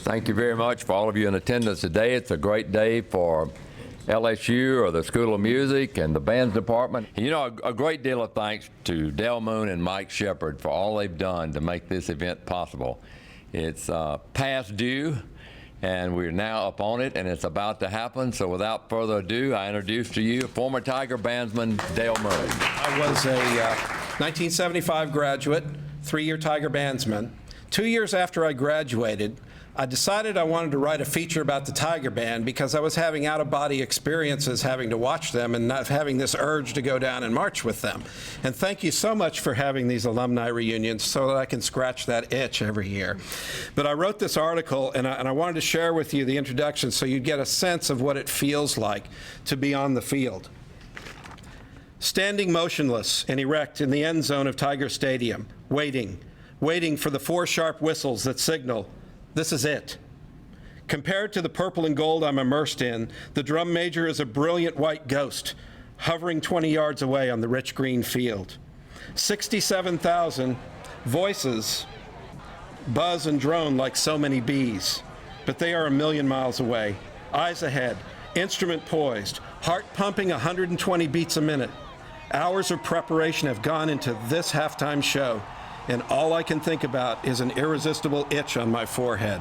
Thank you very much for all of you in attendance today. It's a great day for LSU or the School of Music and the bands department. You know, a great deal of thanks to Del Moon and Mike Shepard for all they've done to make this event possible. It's past due, and we're now up on it, and it's about to happen. So without further ado, I introduce to you former Tiger bandsman Del Moon. I was a 1975 graduate, 3-year Tiger bandsman. 2 years after I graduated, I decided I wanted to write a feature about the Tiger Band because I was having out-of-body experiences having to watch them and not having this urge to go down and march with them. And thank you so much for having these alumni reunions so that I can scratch that itch every year. But I wrote this article, and I wanted to share with you the introduction so you'd get a sense of what it feels like to be on the field. Standing motionless and erect in the end zone of Tiger Stadium, waiting for the 4 sharp whistles that signal, this is it. Compared to the purple and gold I'm immersed in, the drum major is a brilliant white ghost, hovering 20 yards away on the rich green field. 67,000 voices buzz and drone like so many bees, but they are a million miles away, eyes ahead, instrument poised, heart pumping 120 beats a minute. Hours of preparation have gone into this halftime show, and all I can think about is an irresistible itch on my forehead.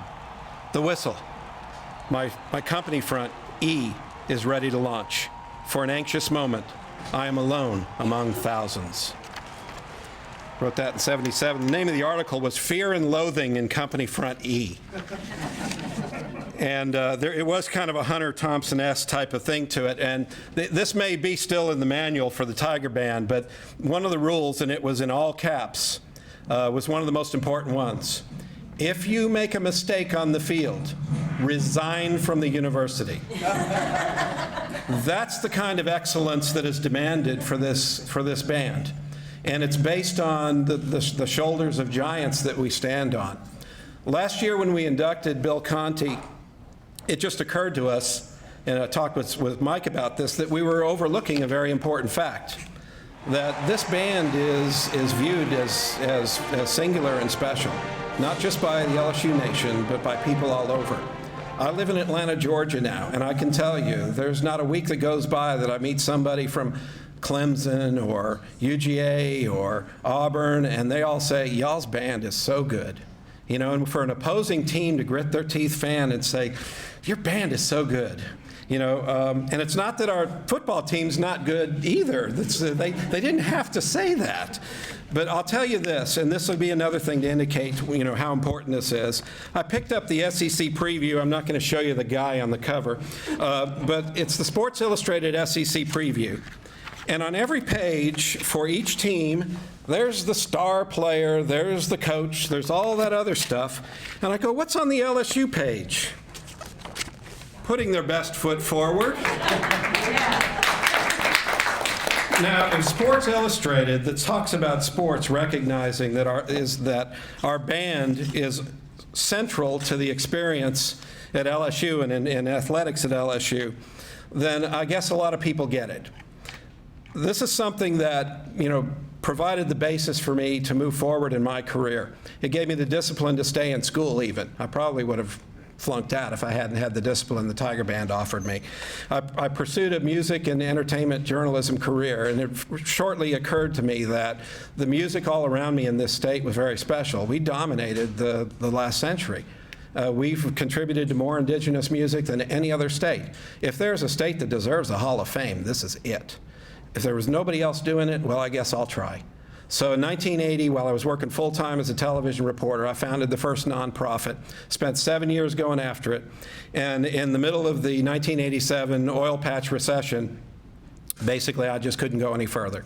The whistle. My company front, E, is ready to launch. For an anxious moment, I am alone among thousands. Wrote that in '77. The name of the article was Fear and Loathing in Company Front E. And it was kind of a Hunter Thompson-esque type of thing to it. And this may be still in the manual for the Tiger Band, but one of the rules, and it was in all caps, was one of the most important ones. If you make a mistake on the field, resign from the university. That's the kind of excellence that is demanded for this band. And it's based on the shoulders of giants that we stand on. Last year when we inducted Bill Conti, it just occurred to us, and I talked with Mike about this, that we were overlooking a very important fact. That this band is viewed as singular and special, not just by the LSU Nation, but by people all over. I live in Atlanta, Georgia now, and I can tell you, there's not a week that goes by that I meet somebody from Clemson or UGA or Auburn, and they all say, y'all's band is so good. You know, and for an opposing team to grit their teeth fan and say, your band is so good. You know, and it's not that our football team's not good either. They didn't have to say that. But I'll tell you this, and this will be another thing to indicate, you know, how important this is. I picked up the SEC preview. I'm not going to show you the guy on the cover, but it's the Sports Illustrated SEC preview. And on every page for each team, there's the star player, there's the coach, there's all that other stuff. And I go, what's on the LSU page? Putting their best foot forward. Now, in Sports Illustrated, that talks about sports, recognizing that our band is central to the experience at LSU and in athletics at LSU, then I guess a lot of people get it. This is something that, you know, provided the basis for me to move forward in my career. It gave me the discipline to stay in school even. I probably would have flunked out if I hadn't had the discipline the Tiger Band offered me. I pursued a music and entertainment journalism career, and it shortly occurred to me that the music all around me in this state was very special. We dominated the last century. We've contributed to more indigenous music than any other state. If there's a state that deserves a Hall of Fame, this is it. If there was nobody else doing it, well, I guess I'll try. So in 1980, while I was working full-time as a television reporter, I founded the first nonprofit, spent 7 years going after it, and in the middle of the 1987 oil patch recession, basically I just couldn't go any further.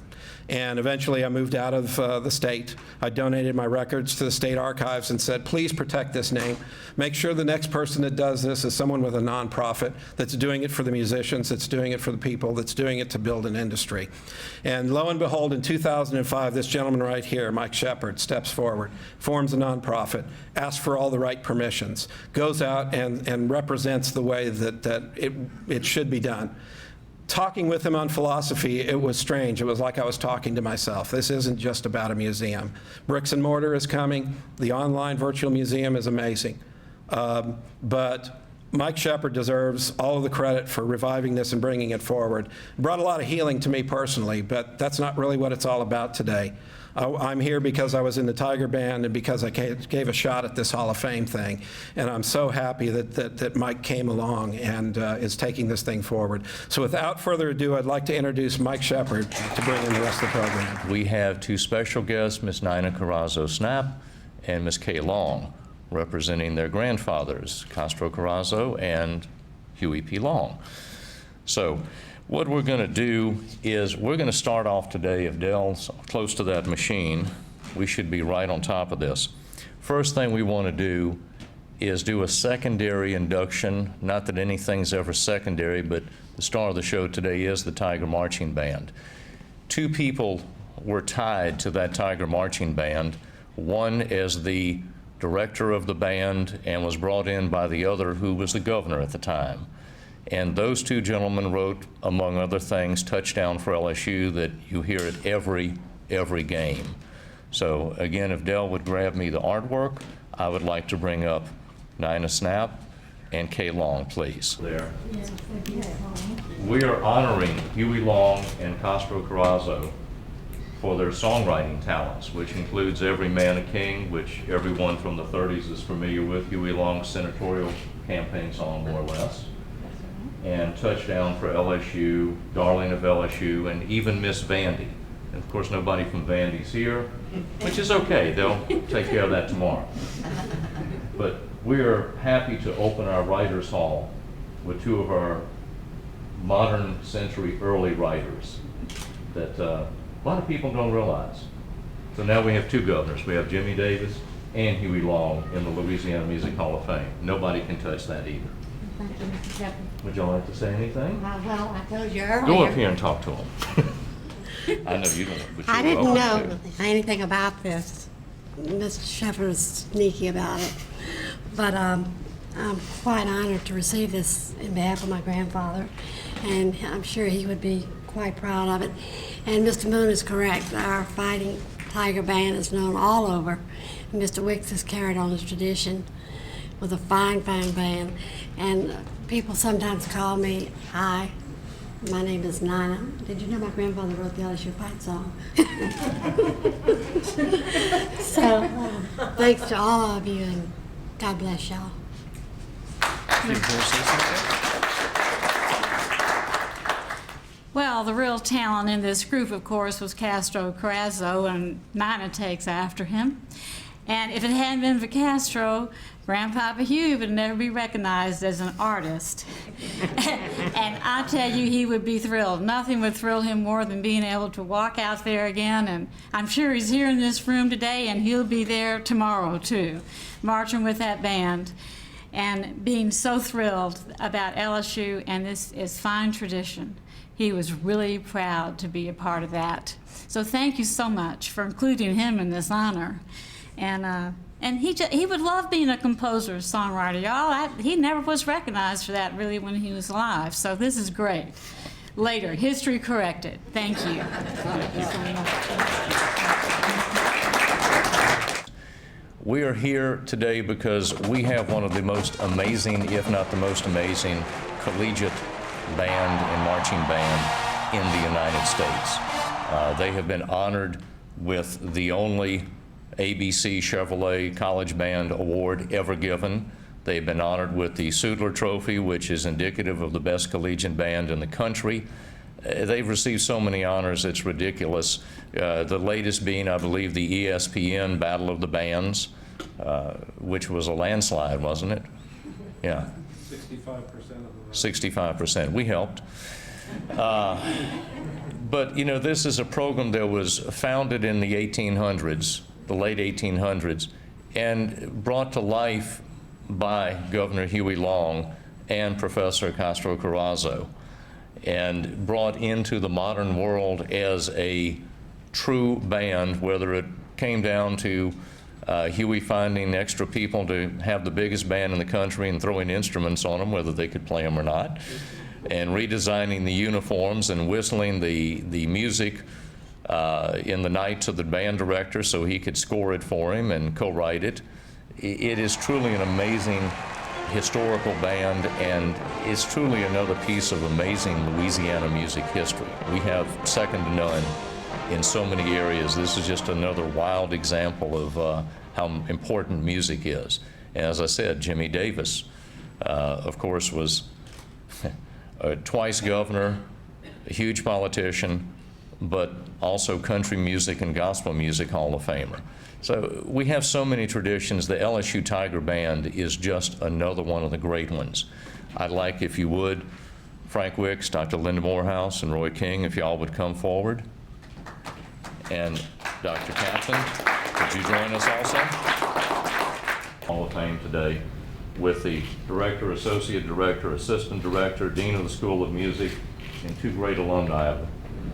And eventually I moved out of the state. I donated my records to the state archives and said, please protect this name. Make sure the next person that does this is someone with a nonprofit that's doing it for the musicians, that's doing it for the people, that's doing it to build an industry. And lo and behold, in 2005, this gentleman right here, Mike Shepard, steps forward, forms a nonprofit, asks for all the right permissions, goes out and represents the way that it should be done. Talking with him on philosophy, it was strange. It was like I was talking to myself. This isn't just about a museum. Bricks and mortar is coming. The online virtual museum is amazing. But Mike Shepard deserves all of the credit for reviving this and bringing it forward. It brought a lot of healing to me personally, but that's not really what it's all about today. I'm here because I was in the Tiger Band and because I gave a shot at this Hall of Fame thing. And I'm so happy that Mike came along and is taking this thing forward. So without further ado, I'd like to introduce Mike Shepard to bring in the rest of the program. We have two special guests, Miss Nina Carazo Snap and Miss Kay Long, representing their grandfathers, Castro Carazo and Huey P. Long. So what we're going to do is we're going to start off today, if Dell's close to that machine, we should be right on top of this. First thing we want to do is do a secondary induction. Not that anything's ever secondary, but the star of the show today is the Tiger Marching Band. Two people were tied to that Tiger Marching Band. One as the director of the band and was brought in by the other, who was the governor at the time. And those two gentlemen wrote, among other things, Touchdown for LSU, that you hear at every game. So again, if Dell would grab me the artwork, I would like to bring up Nina Snap and Kay Long, please. There. We are honoring Huey Long and Castro Carazo for their songwriting talents, which includes Every Man a King, which everyone from the 30s is familiar with, Huey Long's senatorial campaign song, more or less, and Touchdown for LSU, Darling of LSU, and even Miss Vandy. And of course, nobody from Vandy's here, which is okay. They'll take care of that tomorrow. But we're happy to open our Writers' Hall with two of our modern century early writers that a lot of people don't realize. So now we have two governors. We have Jimmy Davis and Huey Long in the Louisiana Music Hall of Fame. Nobody can touch that either. Thank you, Mr. Shepard. Would y'all like to say anything? Well, I told you earlier. Go up here and talk to him. I know you don't, but you're I didn't welcome know to. anything about this. Mr. Shepard was sneaky about it. But I'm quite honored to receive this in behalf of my grandfather, and I'm sure he would be quite proud of it. And Mr. Moon is correct. Our Fighting Tiger Band is known all over. Mr. Wicks has carried on his tradition with a fine band. And people sometimes call me, hi, my name is Nina. Did you know my grandfather wrote the LSU fight song? So thanks to all of you, and God bless y'all. Well, the real talent in this group, of course, was Castro Carazo, and Nina takes after him. And if it hadn't been for Castro, Grandpapa Huey would never be recognized as an artist. And I tell you, he would be thrilled. Nothing would thrill him more than being able to walk out there again. And I'm sure he's here in this room today, and he'll be there tomorrow, too, marching with that band and being so thrilled about LSU and this is fine tradition. He was really proud to be a part of that. So thank you so much for including him in this honor. And he would love being a composer, songwriter, y'all. He never was recognized for that really when he was alive. So this is great. Later, history corrected. Thank you. Thank you so much. We are here today because we have one of the most amazing, if not the most amazing, collegiate band and marching band in the United States. They have been honored with the only ABC Chevrolet College Band Award ever given. They've been honored with the Sudler Trophy, which is indicative of the best collegiate band in the country. They've received so many honors, it's ridiculous. The latest being, I believe, the ESPN Battle of the Bands, which was a landslide, wasn't it? Yeah. 65% of the 65%. We helped. But, you know, this is a program that was founded in the 1800s, the late 1800s, and brought to life by Governor Huey Long and Professor Castro Carazo, and brought into the modern world as a true band, whether it came down to Huey finding extra people to have the biggest band in the country and throwing instruments on them, whether they could play them or not, and redesigning the uniforms and whistling the music in the night to the band director so he could score it for him and co-write it, It is truly an amazing historical band, and it's truly another piece of amazing Louisiana music history. We have second to none in so many areas. This is just another wild example of how important music is. And as I said, Jimmy Davis, of course, was twice governor, a huge politician, but also country music and gospel music Hall of Famer. So we have so many traditions. The LSU Tiger Band is just another one of the great ones. I'd like, if you would, Frank Wicks, Dr. Linda Morehouse, and Roy King, if y'all would come forward. And Dr. Kaplan, would you join us also? Hall of Fame today with the Director, Associate Director, Assistant Director, Dean of the School of Music, and two great alumni of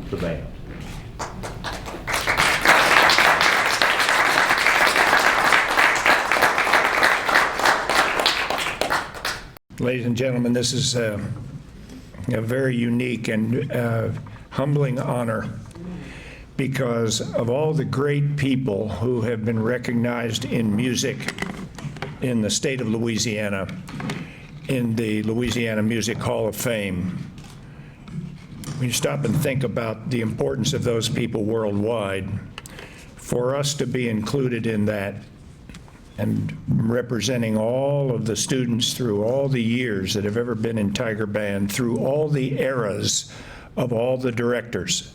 the band. Ladies and gentlemen, this is a very unique and humbling honor because of all the great people who have been recognized in music in the state of Louisiana, in the Louisiana Music Hall of Fame. When you stop and think about the importance of those people worldwide, for us to be included in that and representing all of the students through all the years that have ever been in Tiger Band, through all the eras of all the directors.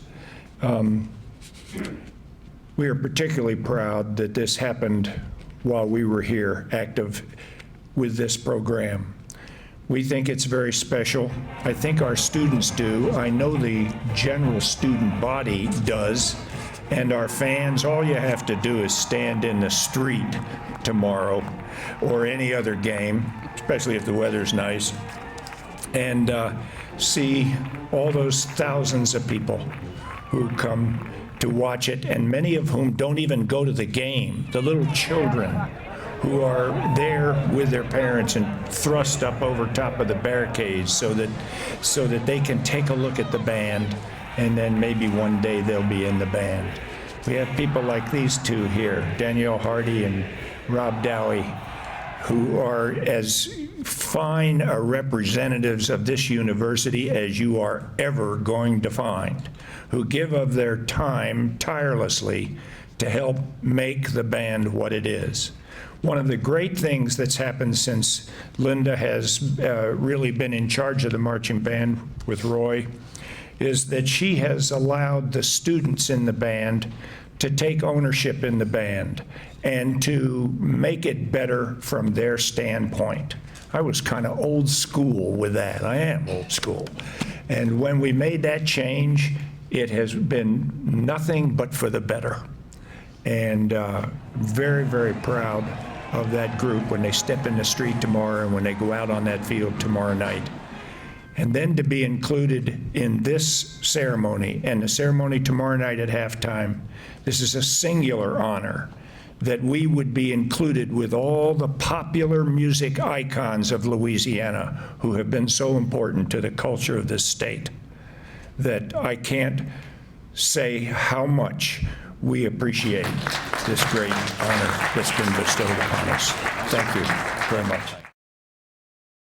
We are particularly proud that this happened while we were here active with this program. We think it's very special. I think our students do. I know the general student body does. And our fans, all you have to do is stand in the street tomorrow or any other game, especially if the weather's nice, and see all those thousands of people who come to watch it, and many of whom don't even go to the game. The little children who are there with their parents and thrust up over top of the barricades so that they can take a look at the band, and then maybe one day they'll be in the band. We have people like these two here, Danielle Hardy and Rob Dowie, who are as fine representatives of this university as you are ever going to find, who give of their time tirelessly to help make the band what it is. One of the great things that's happened since Linda has really been in charge of the marching band with Roy is that she has allowed the students in the band to take ownership in the band and to make it better from their standpoint. I was kind of old school with that. I am old school. And when we made that change, it has been nothing but for the better. And very, very proud of that group when they step in the street tomorrow and when they go out on that field tomorrow night. And then to be included in this ceremony and the ceremony tomorrow night at halftime, this is a singular honor that we would be included with all the popular music icons of Louisiana who have been so important to the culture of this state, that I can't say how much we appreciate this great honor that's been bestowed upon us. Thank you very much.